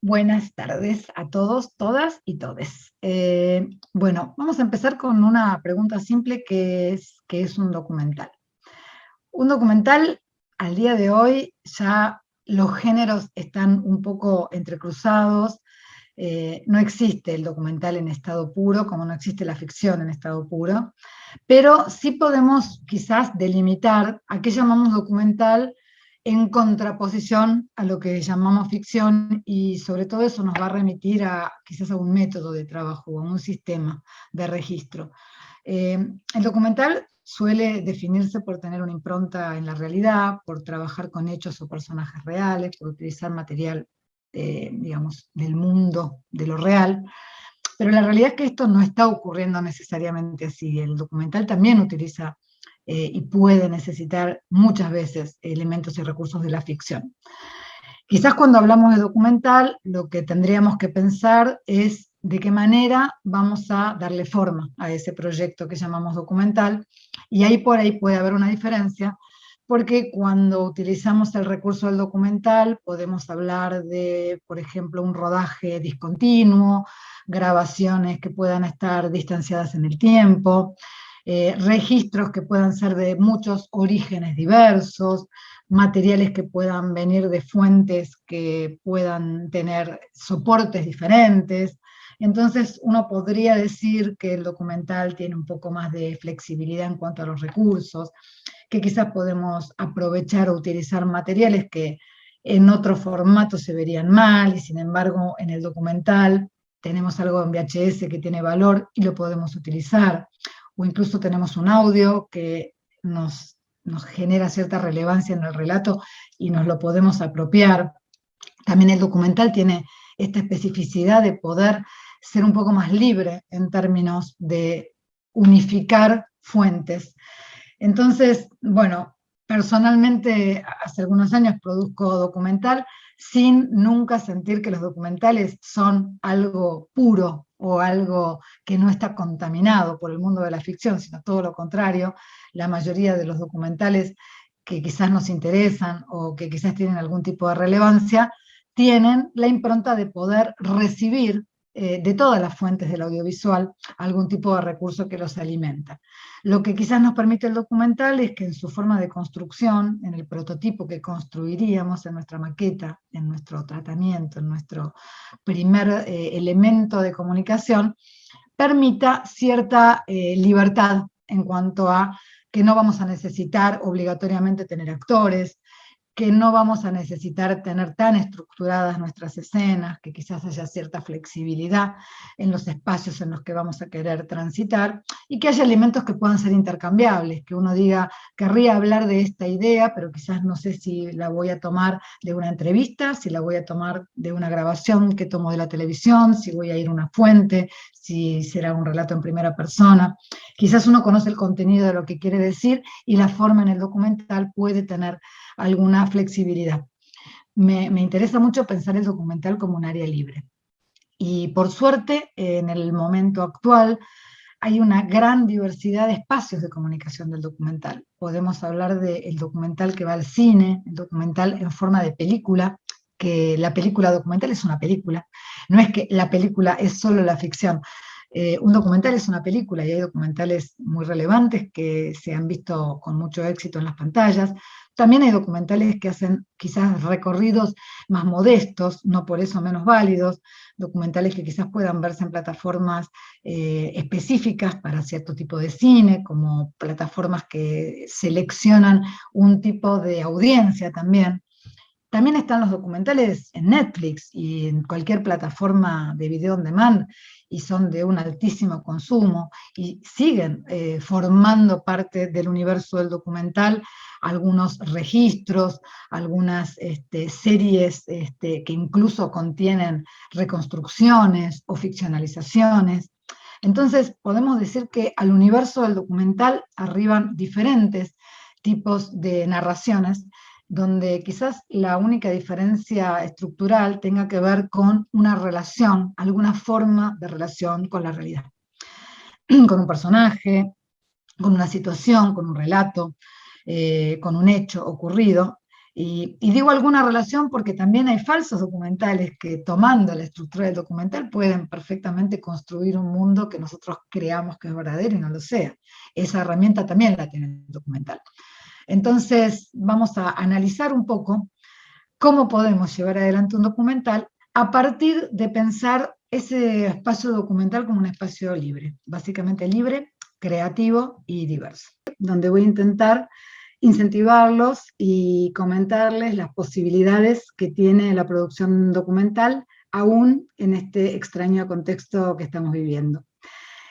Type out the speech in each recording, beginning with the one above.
Buenas tardes a todos, todas y todes. Bueno, vamos a empezar con una pregunta simple que es un documental. Un documental, al día de hoy, ya los géneros están un poco entrecruzados. No existe el documental en estado puro, como no existe la ficción en estado puro, pero sí podemos quizás delimitar a qué llamamos documental en contraposición a lo que llamamos ficción, y sobre todo eso nos va a remitir a quizás a un método de trabajo, a un sistema de registro. El documental suele definirse por tener una impronta en la realidad, por trabajar con hechos o personajes reales, por utilizar material, digamos, del mundo, de lo real, pero la realidad es que esto no está ocurriendo necesariamente así. El documental también utiliza y puede necesitar muchas veces elementos y recursos de la ficción. Quizás cuando hablamos de documental, lo que tendríamos que pensar es de qué manera vamos a darle forma a ese proyecto que llamamos documental, y ahí por ahí puede haber una diferencia, porque cuando utilizamos el recurso del documental podemos hablar de, por ejemplo, un rodaje discontinuo, grabaciones que puedan estar distanciadas en el tiempo, registros que puedan ser de muchos orígenes diversos, materiales que puedan venir de fuentes que puedan tener soportes diferentes. Entonces uno podría decir que el documental tiene un poco más de flexibilidad en cuanto a los recursos, que quizás podemos aprovechar o utilizar materiales que en otro formato se verían mal, y sin embargo en el documental tenemos algo en VHS que tiene valor y lo podemos utilizar, o incluso tenemos un audio que nos genera cierta relevancia en el relato y nos lo podemos apropiar. También el documental tiene esta especificidad de poder ser un poco más libre en términos de unificar fuentes. Entonces, bueno, personalmente hace algunos años produzco documental sin nunca sentir que los documentales son algo puro o algo que no está contaminado por el mundo de la ficción, sino todo lo contrario. La mayoría de los documentales que quizás nos interesan o que quizás tienen algún tipo de relevancia, tienen la impronta de poder recibir de todas las fuentes del audiovisual algún tipo de recurso que los alimenta. Lo que quizás nos permite el documental es que en su forma de construcción, en el prototipo que construiríamos en nuestra maqueta, en nuestro tratamiento, en nuestro primer elemento de comunicación, permita cierta libertad en cuanto a que no vamos a necesitar obligatoriamente tener actores, que no vamos a necesitar tener tan estructuradas nuestras escenas, que quizás haya cierta flexibilidad en los espacios en los que vamos a querer transitar, y que haya elementos que puedan ser intercambiables, que uno diga, querría hablar de esta idea, pero quizás no sé si la voy a tomar de una entrevista, si la voy a tomar de una grabación que tomo de la televisión, si voy a ir a una fuente, si será un relato en primera persona. Quizás uno conoce el contenido de lo que quiere decir y la forma en el documental puede tener alguna flexibilidad. Me interesa mucho pensar el documental como un área libre. Y por suerte, en el momento actual, hay una gran diversidad de espacios de comunicación del documental. Podemos hablar del documental que va al cine, el documental en forma de película, que la película documental es una película. No es que la película es solo la ficción. Un documental es una película, y hay documentales muy relevantes que se han visto con mucho éxito en las pantallas. También hay documentales que hacen quizás recorridos más modestos, no por eso menos válidos, documentales que quizás puedan verse en plataformas específicas para cierto tipo de cine, como plataformas que seleccionan un tipo de audiencia también. También están los documentales en Netflix y en cualquier plataforma de video on demand, y son de un altísimo consumo y siguen formando parte del universo del documental algunos registros, algunas series que incluso contienen reconstrucciones o ficcionalizaciones. Entonces podemos decir que al universo del documental arriban diferentes tipos de narraciones, donde quizás la única diferencia estructural tenga que ver con una relación, alguna forma de relación con la realidad, con un personaje, con una situación, con un relato, con un hecho ocurrido, Y digo alguna relación porque también hay falsos documentales que, tomando la estructura del documental, pueden perfectamente construir un mundo que nosotros creamos que es verdadero y no lo sea. Esa herramienta también la tiene el documental. Entonces, vamos a analizar un poco cómo podemos llevar adelante un documental a partir de pensar ese espacio documental como un espacio libre, básicamente libre, creativo y diverso, donde voy a intentar incentivarlos y comentarles las posibilidades que tiene la producción documental, aún en este extraño contexto que estamos viviendo.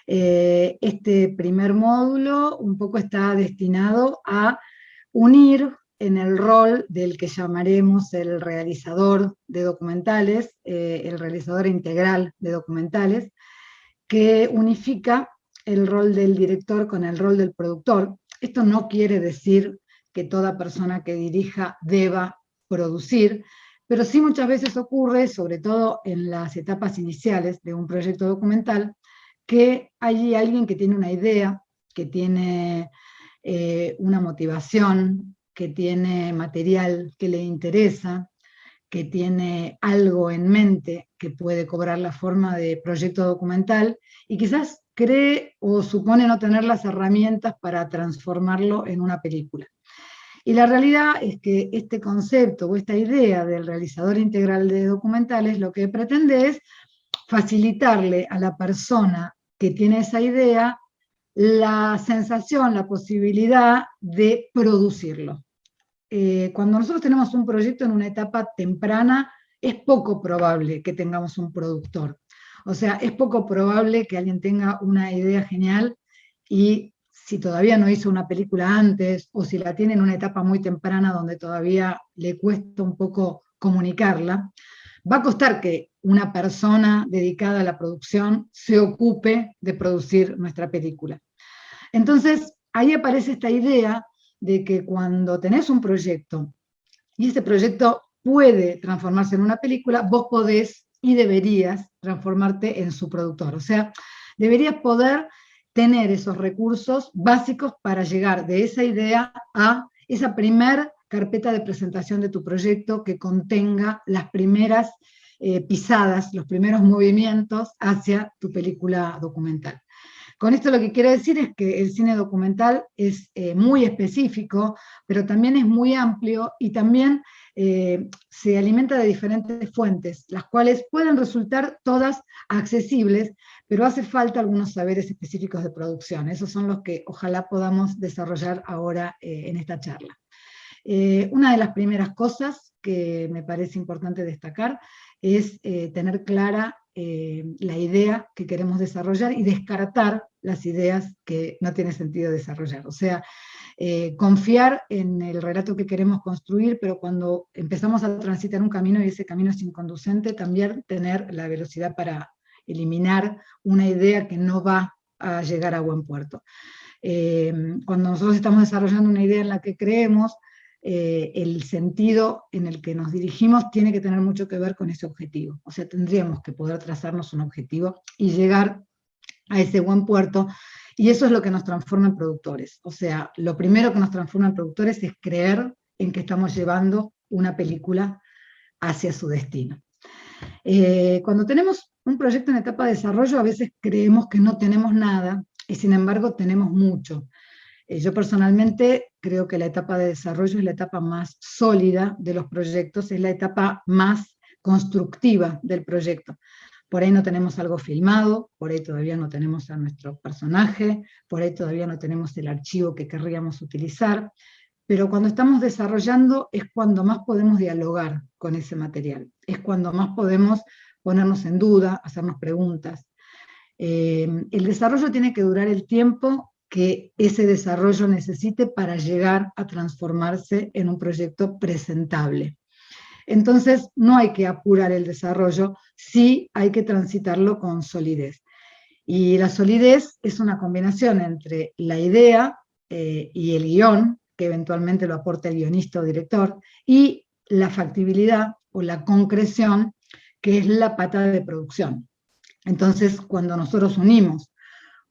Este primer módulo un poco está destinado a unir en el rol del que llamaremos el realizador de documentales, el realizador integral de documentales, que unifica el rol del director con el rol del productor. Esto no quiere decir que toda persona que dirija deba producir, pero sí muchas veces ocurre, sobre todo en las etapas iniciales de un proyecto documental, que hay alguien que tiene una idea, que tiene una motivación, que tiene material que le interesa, que tiene algo en mente que puede cobrar la forma de proyecto documental y quizás cree o supone no tener las herramientas para transformarlo en una película. Y la realidad es que este concepto o esta idea del realizador integral de documentales lo que pretende es facilitarle a la persona que tiene esa idea la sensación, la posibilidad de producirlo. Cuando nosotros tenemos un proyecto en una etapa temprana, es poco probable que tengamos un productor. O sea, es poco probable que alguien tenga una idea genial y si todavía no hizo una película antes o si la tiene en una etapa muy temprana donde todavía le cuesta un poco comunicarla, va a costar que una persona dedicada a la producción se ocupe de producir nuestra película. Entonces, ahí aparece esta idea de que cuando tenés un proyecto y ese proyecto puede transformarse en una película, vos podés y deberías transformarte en su productor. O sea, deberías poder tener esos recursos básicos para llegar de esa idea a esa primer carpeta de presentación de tu proyecto que contenga las primeras pisadas, los primeros movimientos hacia tu película documental. Con esto lo que quiero decir es que el cine documental es muy específico, pero también es muy amplio y también se alimenta de diferentes fuentes, las cuales pueden resultar todas accesibles, pero hace falta algunos saberes específicos de producción. Esos son los que ojalá podamos desarrollar ahora en esta charla. Una de las primeras cosas que me parece importante destacar es tener clara la idea que queremos desarrollar y descartar las ideas que no tiene sentido desarrollar. O sea, confiar en el relato que queremos construir, pero cuando empezamos a transitar un camino y ese camino es inconducente, también tener la velocidad para eliminar una idea que no va a llegar a buen puerto. Cuando nosotros estamos desarrollando una idea en la que creemos, el sentido en el que nos dirigimos tiene que tener mucho que ver con ese objetivo. O sea, tendríamos que poder trazarnos un objetivo y llegar a ese buen puerto, y eso es lo que nos transforma en productores. O sea, lo primero que nos transforma en productores es creer en que estamos llevando una película hacia su destino. Cuando tenemos un proyecto en etapa de desarrollo, a veces creemos que no tenemos nada, y sin embargo tenemos mucho. Yo personalmente creo que la etapa de desarrollo es la etapa más sólida de los proyectos, es la etapa más constructiva del proyecto. Por ahí no tenemos algo filmado, por ahí todavía no tenemos a nuestro personaje, por ahí todavía no tenemos el archivo que querríamos utilizar, pero cuando estamos desarrollando es cuando más podemos dialogar con ese material, es cuando más podemos ponernos en duda, hacernos preguntas. El desarrollo tiene que durar el tiempo que ese desarrollo necesite para llegar a transformarse en un proyecto presentable. Entonces, no hay que apurar el desarrollo, sí hay que transitarlo con solidez. Y la solidez es una combinación entre la idea y el guión, que eventualmente lo aporta el guionista o director, y la factibilidad o la concreción, que es la pata de producción. Entonces, cuando nosotros unimos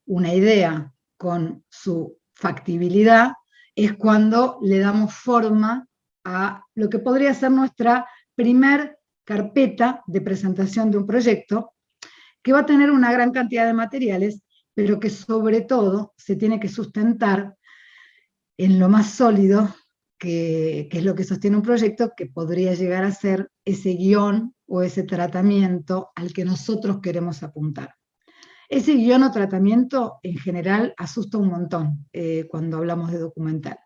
una idea con su factibilidad, es cuando le damos forma a lo que podría ser nuestra primer carpeta de presentación de un proyecto, que va a tener una gran cantidad de materiales, pero que sobre todo se tiene que sustentar en lo más sólido, que es lo que sostiene un proyecto, que podría llegar a ser ese guión o ese tratamiento al que nosotros queremos apuntar. Ese guión o tratamiento en general asusta un montón cuando hablamos de documental.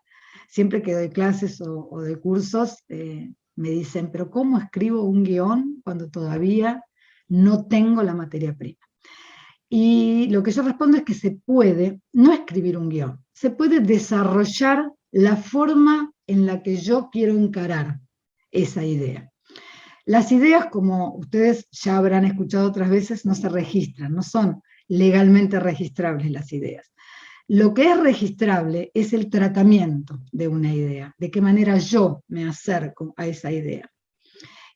Siempre que doy clases o doy cursos, me dicen, pero ¿cómo escribo un guión cuando todavía no tengo la materia prima? Y lo que yo respondo es que se puede no escribir un guión, se puede desarrollar la forma en la que yo quiero encarar esa idea. Las ideas, como ustedes ya habrán escuchado otras veces, no se registran, no son legalmente registrables las ideas. Lo que es registrable es el tratamiento de una idea, de qué manera yo me acerco a esa idea.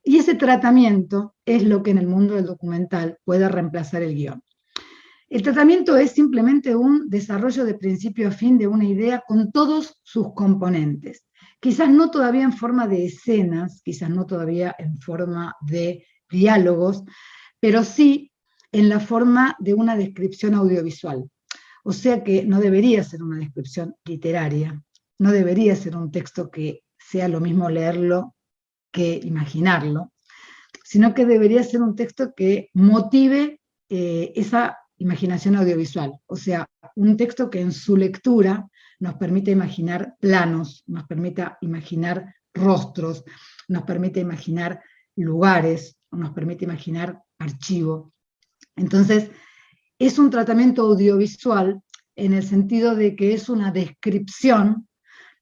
Y ese tratamiento es lo que en el mundo del documental puede reemplazar el guión. El tratamiento es simplemente un desarrollo de principio a fin de una idea con todos sus componentes. Quizás no todavía en forma de escenas, quizás no todavía en forma de diálogos, pero sí en la forma de una descripción audiovisual. O sea que no debería ser una descripción literaria, no debería ser un texto que sea lo mismo leerlo que imaginarlo, sino que debería ser un texto que motive esa imaginación audiovisual, o sea, un texto que en su lectura nos permite imaginar planos, nos permita imaginar rostros, nos permite imaginar lugares, nos permite imaginar archivo. Entonces, es un tratamiento audiovisual en el sentido de que es una descripción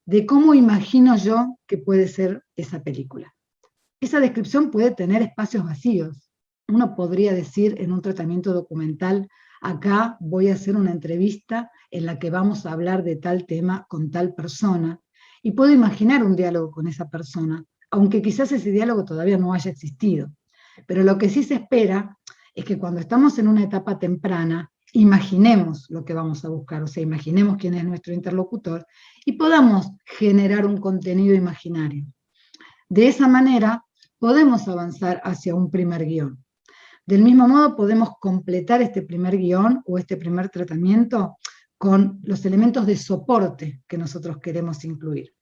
de cómo imagino yo que puede ser esa película. Esa descripción puede tener espacios vacíos. Uno podría decir en un tratamiento documental, acá voy a hacer una entrevista en la que vamos a hablar de tal tema con tal persona, y puedo imaginar un diálogo con esa persona, aunque quizás ese diálogo todavía no haya existido. Pero lo que sí se espera es que cuando estamos en una etapa temprana, imaginemos lo que vamos a buscar, o sea, imaginemos quién es nuestro interlocutor y podamos generar un contenido imaginario. De esa manera, podemos avanzar hacia un primer guión. Del mismo modo, podemos completar este primer guión o este primer tratamiento con los elementos de soporte que nosotros queremos incluir,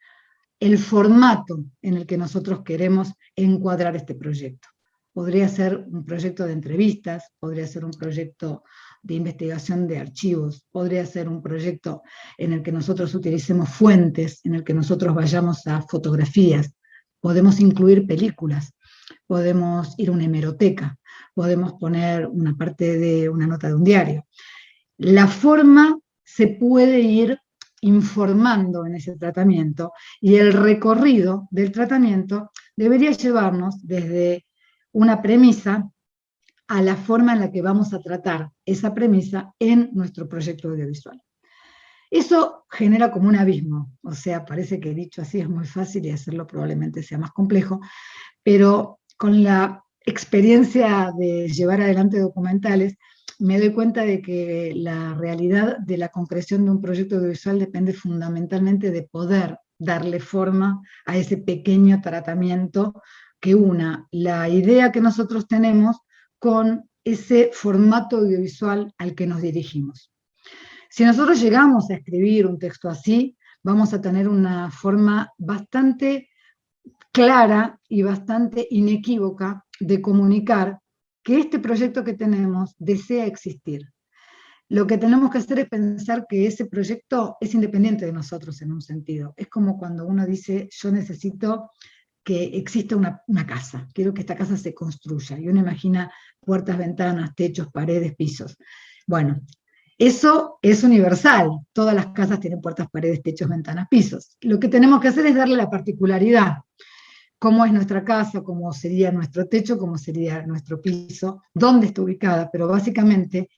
el formato en el que nosotros queremos encuadrar este proyecto. Podría ser un proyecto de entrevistas, podría ser un proyecto de investigación de archivos, podría ser un proyecto en el que nosotros utilicemos fuentes, en el que nosotros vayamos a fotografías, podemos incluir películas, podemos ir a una hemeroteca, podemos poner una parte de una nota de un diario. La forma se puede ir informando en ese tratamiento y el recorrido del tratamiento debería llevarnos desde una premisa a la forma en la que vamos a tratar esa premisa en nuestro proyecto audiovisual. Eso genera como un abismo, o sea, parece que dicho así es muy fácil y hacerlo probablemente sea más complejo, pero con la experiencia de llevar adelante documentales, me doy cuenta de que la realidad de la concreción de un proyecto audiovisual depende fundamentalmente de poder darle forma a ese pequeño tratamiento que una la idea que nosotros tenemos con ese formato audiovisual al que nos dirigimos. Si nosotros llegamos a escribir un texto así, vamos a tener una forma bastante clara y bastante inequívoca de comunicar que este proyecto que tenemos desea existir. Lo que tenemos que hacer es pensar que ese proyecto es independiente de nosotros en un sentido. Es como cuando uno dice, yo necesito que exista una casa, quiero que esta casa se construya, y uno imagina puertas, ventanas, techos, paredes, pisos. Bueno, eso es universal, todas las casas tienen puertas, paredes, techos, ventanas, pisos. Lo que tenemos que hacer es darle la particularidad, cómo es nuestra casa, cómo sería nuestro techo, cómo sería nuestro piso, dónde está ubicada, pero básicamente,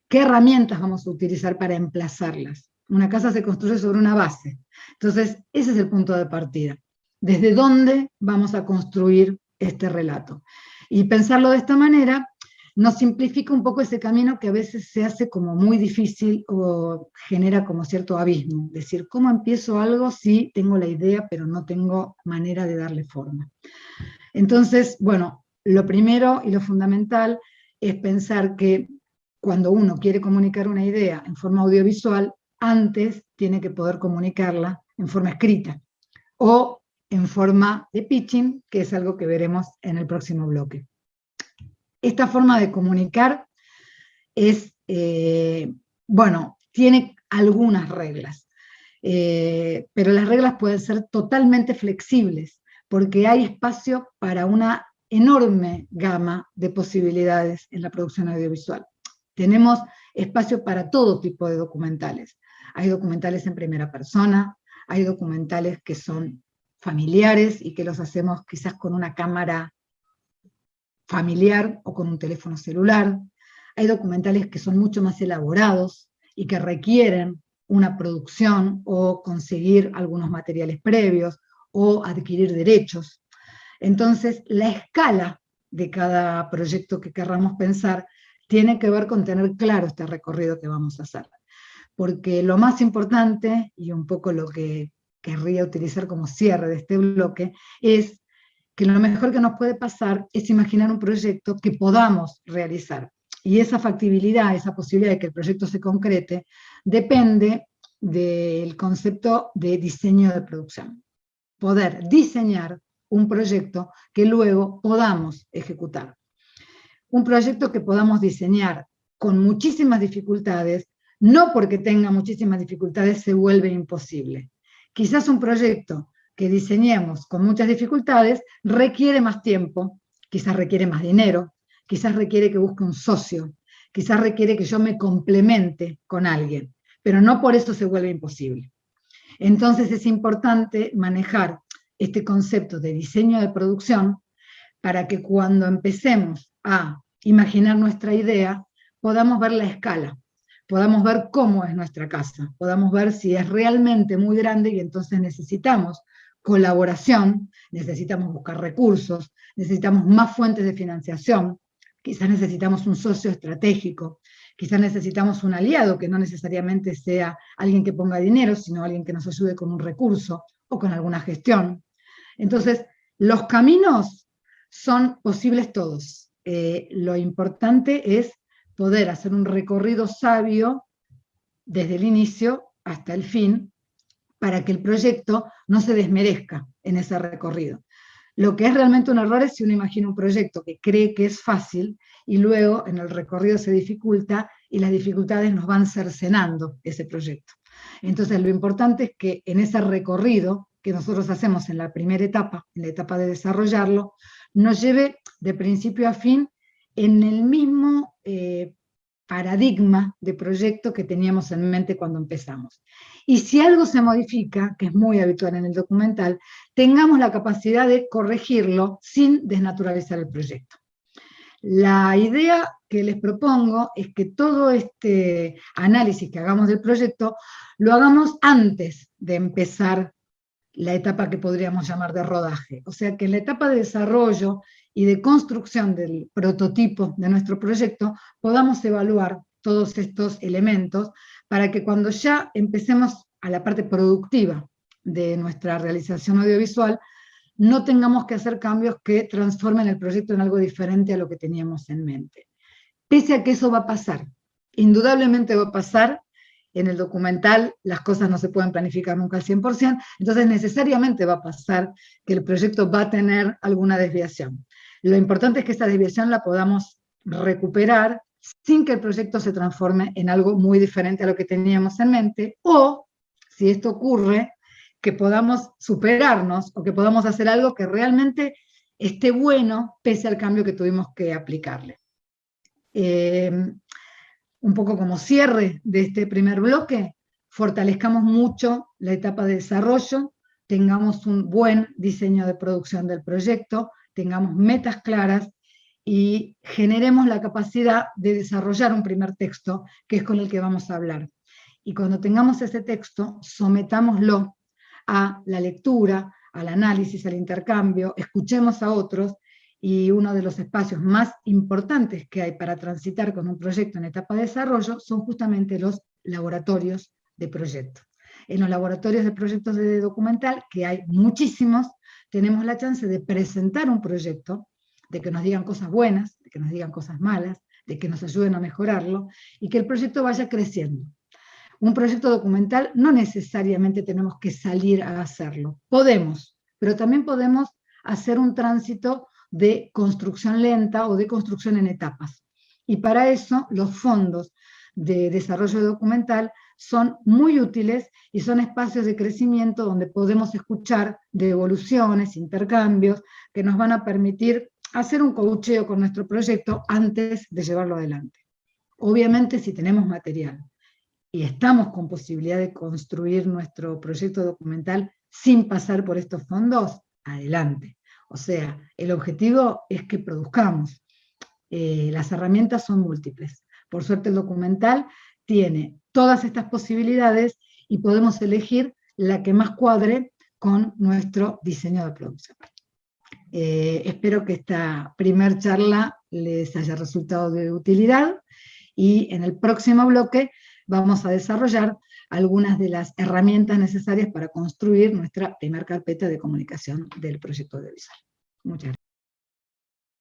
qué herramientas vamos a utilizar para emplazarlas. Una casa se construye sobre una base, entonces ese es el punto de partida. ¿Desde dónde vamos a construir este relato? Y pensarlo de esta manera nos simplifica un poco ese camino que a veces se hace como muy difícil o genera como cierto abismo. Es decir, ¿cómo empiezo algo si tengo la idea pero no tengo manera de darle forma? Entonces, bueno, lo primero y lo fundamental es pensar que cuando uno quiere comunicar una idea en forma audiovisual, antes tiene que poder comunicarla en forma escrita o en forma de pitching, que es algo que veremos en el próximo bloque. Esta forma de comunicar es, bueno, tiene algunas reglas, pero las reglas pueden ser totalmente flexibles, porque hay espacio para una enorme gama de posibilidades en la producción audiovisual. Tenemos espacio para todo tipo de documentales. Hay documentales en primera persona, hay documentales que son familiares y que los hacemos quizás con una cámara familiar o con un teléfono celular. Hay documentales que son mucho más elaborados y que requieren una producción o conseguir algunos materiales previos o adquirir derechos. Entonces, la escala de cada proyecto que querramos pensar tiene que ver con tener claro este recorrido que vamos a hacer. Porque lo más importante, y un poco lo que querría utilizar como cierre de este bloque, es que lo mejor que nos puede pasar es imaginar un proyecto que podamos realizar. Y esa factibilidad, esa posibilidad de que el proyecto se concrete, depende del concepto de diseño de producción. Poder diseñar un proyecto que luego podamos ejecutar. Un proyecto que podamos diseñar con muchísimas dificultades, no porque tenga muchísimas dificultades se vuelve imposible. Quizás un proyecto que diseñemos con muchas dificultades requiere más tiempo, quizás requiere más dinero, quizás requiere que busque un socio, quizás requiere que yo me complemente con alguien, pero no por eso se vuelve imposible. Entonces es importante manejar este concepto de diseño de producción para que cuando empecemos a imaginar nuestra idea, podamos ver la escala, podamos ver cómo es nuestra casa, podamos ver si es realmente muy grande y entonces necesitamos colaboración, necesitamos buscar recursos, necesitamos más fuentes de financiación, quizás necesitamos un socio estratégico, quizás necesitamos un aliado que no necesariamente sea alguien que ponga dinero, sino alguien que nos ayude con un recurso o con alguna gestión. Entonces, los caminos son posibles todos. Lo importante es poder hacer un recorrido sabio desde el inicio hasta el fin para que el proyecto no se desmerezca en ese recorrido. Lo que es realmente un error es si uno imagina un proyecto que cree que es fácil y luego en el recorrido se dificulta y las dificultades nos van cercenando ese proyecto. Entonces lo importante es que en ese recorrido que nosotros hacemos en la primera etapa, en la etapa de desarrollarlo, nos lleve de principio a fin en el mismo paradigma de proyecto que teníamos en mente cuando empezamos. Y si algo se modifica, que es muy habitual en el documental, tengamos la capacidad de corregirlo sin desnaturalizar el proyecto. La idea que les propongo es que todo este análisis que hagamos del proyecto lo hagamos antes de empezar la etapa que podríamos llamar de rodaje. O sea que en la etapa de desarrollo y de construcción del prototipo de nuestro proyecto podamos evaluar todos estos elementos para que cuando ya empecemos a la parte productiva de nuestra realización audiovisual, no tengamos que hacer cambios que transformen el proyecto en algo diferente a lo que teníamos en mente. Pese a que eso va a pasar, indudablemente va a pasar. En el documental las cosas no se pueden planificar nunca al 100%, entonces necesariamente va a pasar que el proyecto va a tener alguna desviación. Lo importante es que esa desviación la podamos recuperar sin que el proyecto se transforme en algo muy diferente a lo que teníamos en mente, o, si esto ocurre, que podamos superarnos o que podamos hacer algo que realmente esté bueno pese al cambio que tuvimos que aplicarle. Un poco como cierre de este primer bloque, fortalezcamos mucho la etapa de desarrollo, tengamos un buen diseño de producción del proyecto, tengamos metas claras y generemos la capacidad de desarrollar un primer texto, que es con el que vamos a hablar. Y cuando tengamos ese texto, sometámoslo a la lectura, al análisis, al intercambio, escuchemos a otros y uno de los espacios más importantes que hay para transitar con un proyecto en etapa de desarrollo son justamente los laboratorios de proyecto. En los laboratorios de proyectos de documental, que hay muchísimos, tenemos la chance de presentar un proyecto, de que nos digan cosas buenas, de que nos digan cosas malas, de que nos ayuden a mejorarlo, y que el proyecto vaya creciendo. Un proyecto documental no necesariamente tenemos que salir a hacerlo. Podemos, pero también podemos hacer un tránsito de construcción lenta o de construcción en etapas. Y para eso los fondos de desarrollo documental son muy útiles y son espacios de crecimiento donde podemos escuchar devoluciones, intercambios, que nos van a permitir hacer un coacheo con nuestro proyecto antes de llevarlo adelante. Obviamente, si tenemos material y estamos con posibilidad de construir nuestro proyecto documental sin pasar por estos fondos, adelante. O sea, el objetivo es que produzcamos. Las herramientas son múltiples. Por suerte el documental tiene todas estas posibilidades y podemos elegir la que más cuadre con nuestro diseño de producción. Espero que esta primer charla les haya resultado de utilidad y en el próximo bloque vamos a desarrollar algunas de las herramientas necesarias para construir nuestra primera carpeta de comunicación del proyecto audiovisual. Muchas gracias.